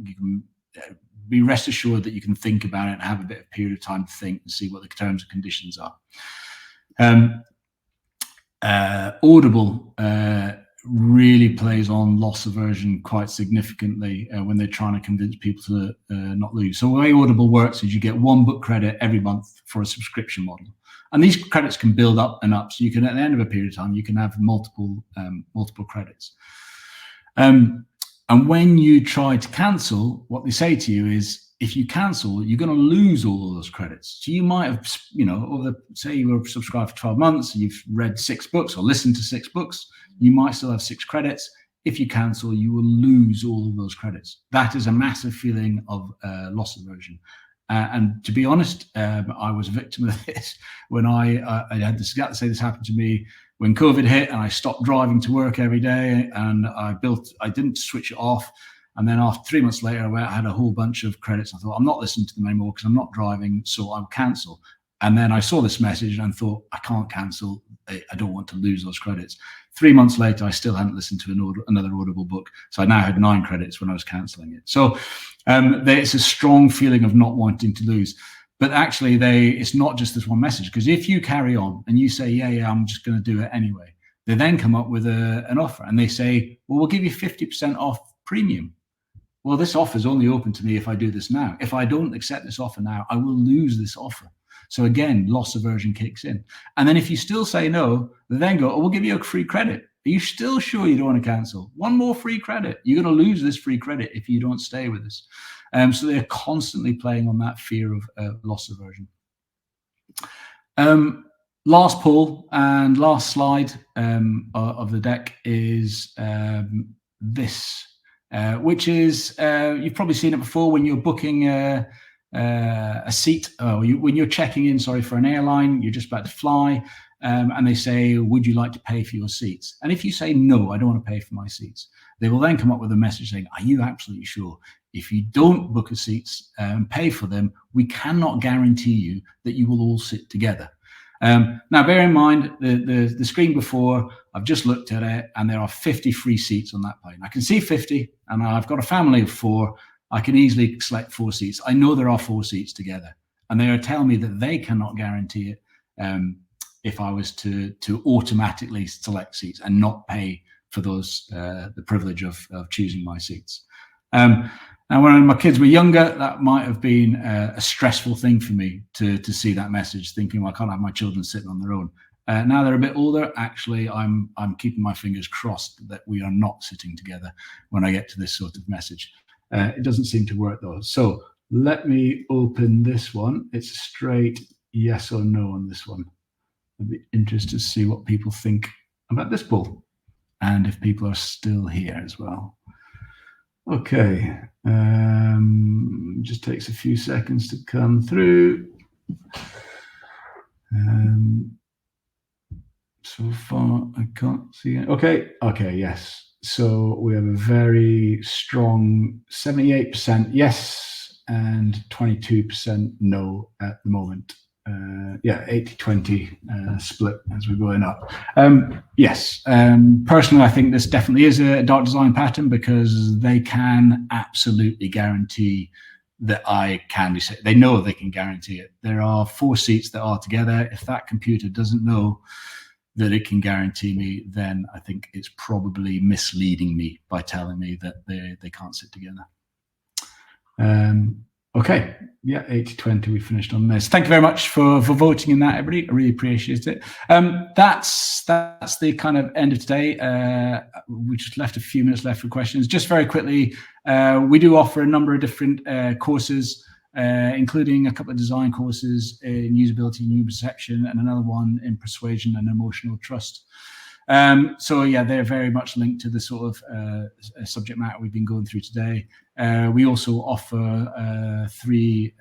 be rest assured that you can think about it and have a bit of period of time to think and see what the terms and conditions are. Audible really plays on loss aversion quite significantly when they're trying to convince people to not lose. So the way Audible works is you get one book credit every month for a subscription model. And these credits can build up and up. So you can, at the end of a period of time, you can have multiple credits. And when you try to cancel, what they say to you is, if you cancel, you're going to lose all of those credits. So you might have, you know, say you were subscribed for 12 months, and you've read 6 books or listened to 6 books, you might still have 6 credits. If you cancel, you will lose all of those credits. That is a massive feeling of loss aversion. And to be honest, I was a victim of this when I had this happened to me when COVID hit, and I stopped driving to work every day, and I didn't switch it off. And then after 3 months later, I had a whole bunch of credits. I thought, I'm not listening to them anymore because I'm not driving, so I'll cancel. And then I saw this message and thought, I can't cancel. I don't want to lose those credits. 3 months later, I still hadn't listened to another Audible book. So I now had 9 credits when I was canceling it. So it's a strong feeling of not wanting to lose. But actually, it's not just this one message, because if you carry on and you say, yeah, I'm just going to do it anyway, they then come up with an offer, and they say, well, we'll give you 50% off premium. Well, this offer is only open to me if I do this now. If I don't accept this offer now, I will lose this offer. So again, loss aversion kicks in. And then if you still say no, they then go, oh, we'll give you a free credit. Are you still sure you don't want to cancel? One more free credit. You're going to lose this free credit if you don't stay with us. So they're constantly playing on that fear of loss aversion. Last poll and last slide of the deck is this, which is, you've probably seen it before when you're booking a seat, when you're checking in, for an airline, you're just about to fly, and they say, would you like to pay for your seats? And if you say, no, I don't want to pay for my seats, they will then come up with a message saying, are you absolutely sure? If you don't book a seats and pay for them, we cannot guarantee you that you will all sit together. Now, bear in mind, the screen before, I've just looked at it, and there are 50 free seats on that plane. I can see 50, and I've got a family of 4. I can easily select 4 seats. I know there are 4 seats together, and they are telling me that they cannot guarantee it if I was to automatically select seats and not pay for those the privilege of choosing my seats. Now, when my kids were younger, that might have been a stressful thing for me to see that message, thinking, well, I can't have my children sitting on their own. Now they're a bit older. Actually, I'm keeping my fingers crossed that we are not sitting together when I get to this sort of message. It doesn't seem to work though. So let me open this one. It's straight yes or no on this one. I'd be interested to see what people think about this poll, and if people are still here as well. Okay, just takes a few seconds to come through. So far, I can't see it. Okay, yes. So we have a very strong 78% yes and 22% no at the moment. yeah, 80-20 split as we're going up. Yes, personally, I think this definitely is a dark design pattern, because they can absolutely guarantee that I can be safe. They know they can guarantee it. There are 4 seats that are together. If that computer doesn't know that it can guarantee me, then I think it's probably misleading me by telling me that they can't sit together. Okay, yeah, 80-20, we finished on this. Thank you very much for voting in that, everybody. I really appreciate it. That's the kind of end of today. We just left a few minutes left for questions. Just very quickly, we do offer a number of different courses, including a couple of design courses in usability and user perception, and another one in persuasion and emotional trust. So yeah, they're very much linked to the sort of subject matter we've been going through today. We also offer 3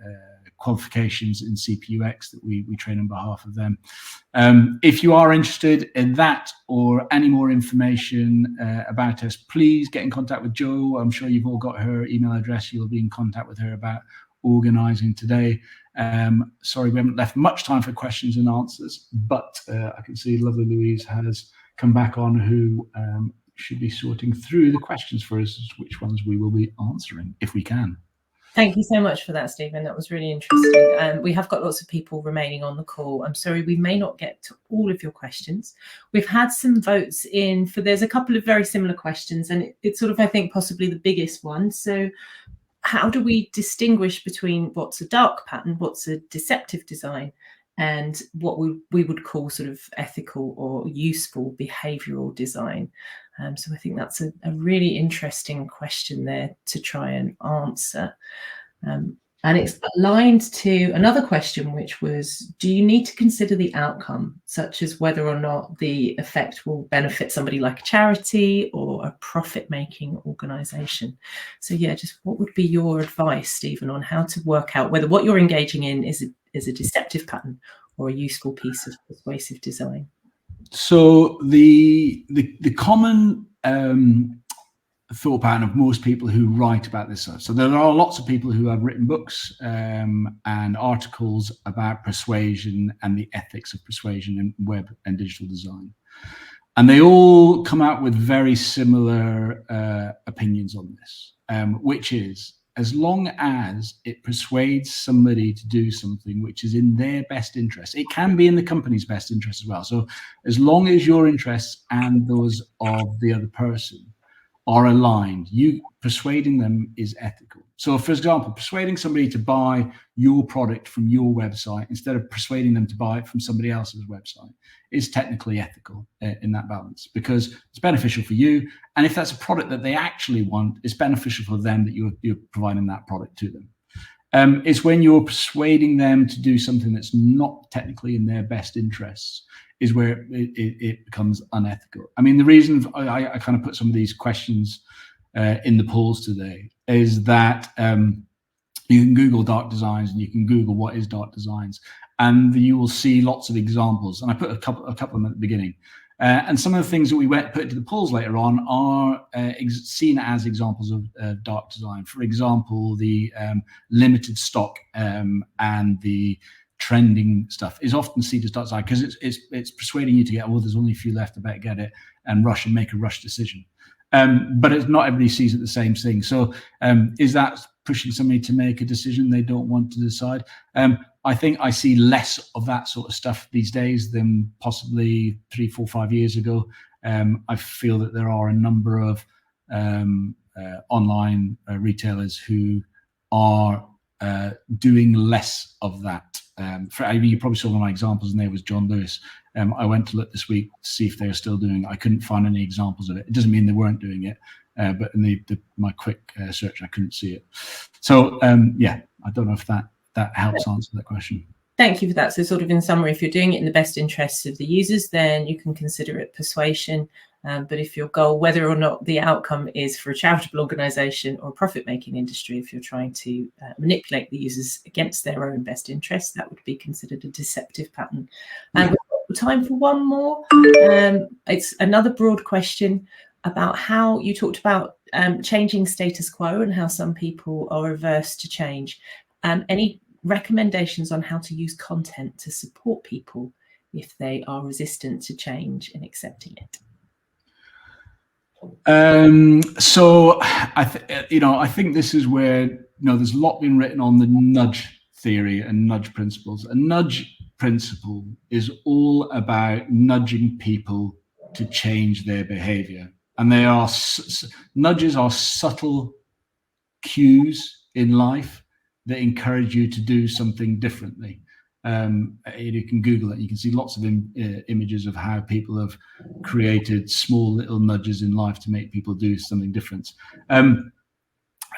qualifications in CPUX that we train on behalf of them. If you are interested in that or any more information about us, please get in contact with Jo. I'm sure you've all got her email address. You'll be in contact with her about organising today. Sorry, we haven't left much time for questions and answers, but I can see lovely Louise has come back on, who should be sorting through the questions for us, which ones we will be answering if we can. Thank you so much for that, Stephen. That was really interesting. We have got lots of people remaining on the call. I'm sorry, we may not get to all of your questions. We've had some votes in for, there's a couple of very similar questions, and it's sort of, I think, possibly the biggest one. So how do we distinguish between what's a dark pattern, what's a deceptive design, and what we would call sort of ethical or useful behavioral design? So I think that's a really interesting question there to try and answer. And it's aligned to another question, which was, do you need to consider the outcome, such as whether or not the effect will benefit somebody like a charity or a profit-making organisation? So yeah, just what would be your advice, Stephen, on how to work out whether what you're engaging in is a deceptive pattern or a useful piece of persuasive design? So the common thought pattern of most people who write about this stuff. So there are lots of people who have written books and articles about persuasion and the ethics of persuasion in web and digital design. And they all come out with very similar opinions on this, which is, as long as it persuades somebody to do something which is in their best interest, it can be in the company's best interest as well. So as long as your interests and those of the other person are aligned, you persuading them is ethical. So for example, persuading somebody to buy your product from your website instead of persuading them to buy it from somebody else's website is technically ethical in that balance, because it's beneficial for you. And if that's a product that they actually want, it's beneficial for them that you're providing that product to them. It's when you're persuading them to do something that's not technically in their best interests is where it becomes unethical. I mean, the reason I kind of put some of these questions in the polls today is that you can Google dark designs and you can Google what is dark designs, and you will see lots of examples. And I put a couple of them at the beginning. And some of the things that we put into the polls later on are seen as examples of dark design. For example, the limited stock and the trending stuff is often seen as dark design because it's persuading you to get, well, there's only a few left, I better get it and rush and make a rush decision. But it's not everybody sees it the same thing. So is that pushing somebody to make a decision they don't want to decide? I think I see less of that sort of stuff these days than possibly 3, 4, 5 years ago. I feel that there are a number of online retailers who are doing less of that. I mean, you probably saw one of my examples, and there was John Lewis. I went to look this week to see if they're still doing it. I couldn't find any examples of it. It doesn't mean they weren't doing it, but in my quick search, I couldn't see it. So yeah, I don't know if that helps answer that question. Thank you for that. So sort of in summary, if you're doing it in the best interests of the users, then you can consider it persuasion. But if your goal, whether or not the outcome is for a charitable organisation or a profit-making industry, if you're trying to manipulate the users against their own best interests, that would be considered a deceptive pattern. And we've got time for one more. It's another broad question about how you talked about changing status quo and how some people are averse to change. Any recommendations on how to use content to support people if they are resistant to change and accepting it. So I think this is where, there's a lot been written on the nudge theory and nudge principles. A nudge principle is all about nudging people to change their behavior, and they are nudges are subtle cues in life that encourage you to do something differently. You can Google it. You can see lots of images of how people have created small little nudges in life to make people do something different.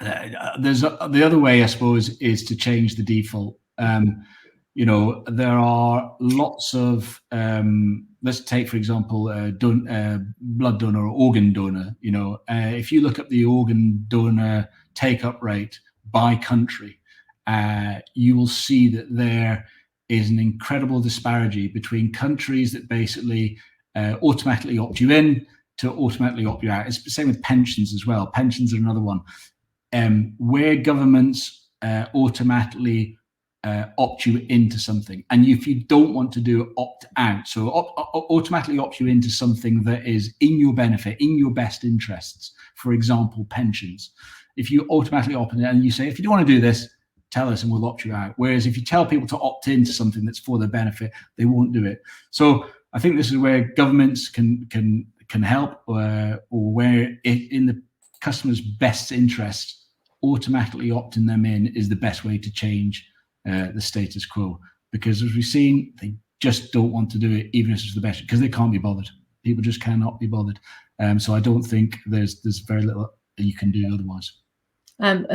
There's the other way, I suppose, is to change the default. There are lots of let's take, for example, blood donor or organ donor. If you look up the organ donor take-up rate by country, you will see that there is an incredible disparity between countries that basically automatically opt you in to automatically opt you out. It's the same with pensions as well. Pensions are another one. Where governments automatically opt you into something, and if you don't want to do opt out, so automatically opt you into something that is in your benefit, in your best interests, for example, pensions. If you automatically opt in and you say, if you don't want to do this, tell us and we'll opt you out. Whereas if you tell people to opt into something that's for their benefit, they won't do it. So I think this is where governments can help, or where in the customer's best interest, automatically opting them in is the best way to change the status quo. Because as we've seen, they just don't want to do it, even if it's the best, because they can't be bothered. People just cannot be bothered. So I don't think there's very little you can do otherwise.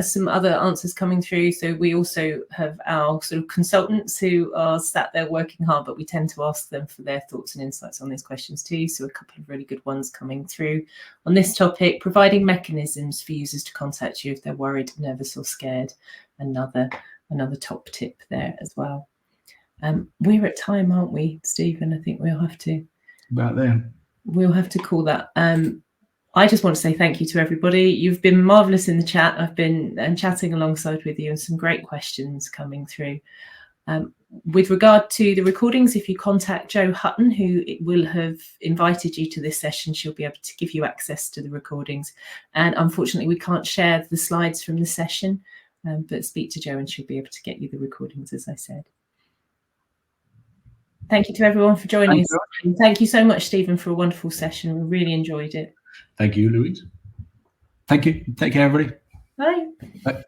Some other answers coming through. So we also have our sort of consultants who are sat there working hard, but we tend to ask them for their thoughts and insights on these questions too. So a couple of really good ones coming through on this topic. Providing mechanisms for users to contact you if they're worried, nervous or scared. Another top tip there as well. We're at time, aren't we, Stephen? I think we'll have to about there. We'll have to call that. I just want to say thank you to everybody. You've been marvellous in the chat. I've been chatting alongside with you, and some great questions coming through. With regard to the recordings, if you contact Jo Hutton, who will have invited you to this session, she'll be able to give you access to the recordings. And unfortunately, we can't share the slides from the session, but speak to Jo and she'll be able to get you the recordings, as I said. Thank you to everyone for joining us. And thank you so much, Stephen, for a wonderful session. We really enjoyed it. Thank you, Louise. Thank you. Take care, everybody. Bye. Bye.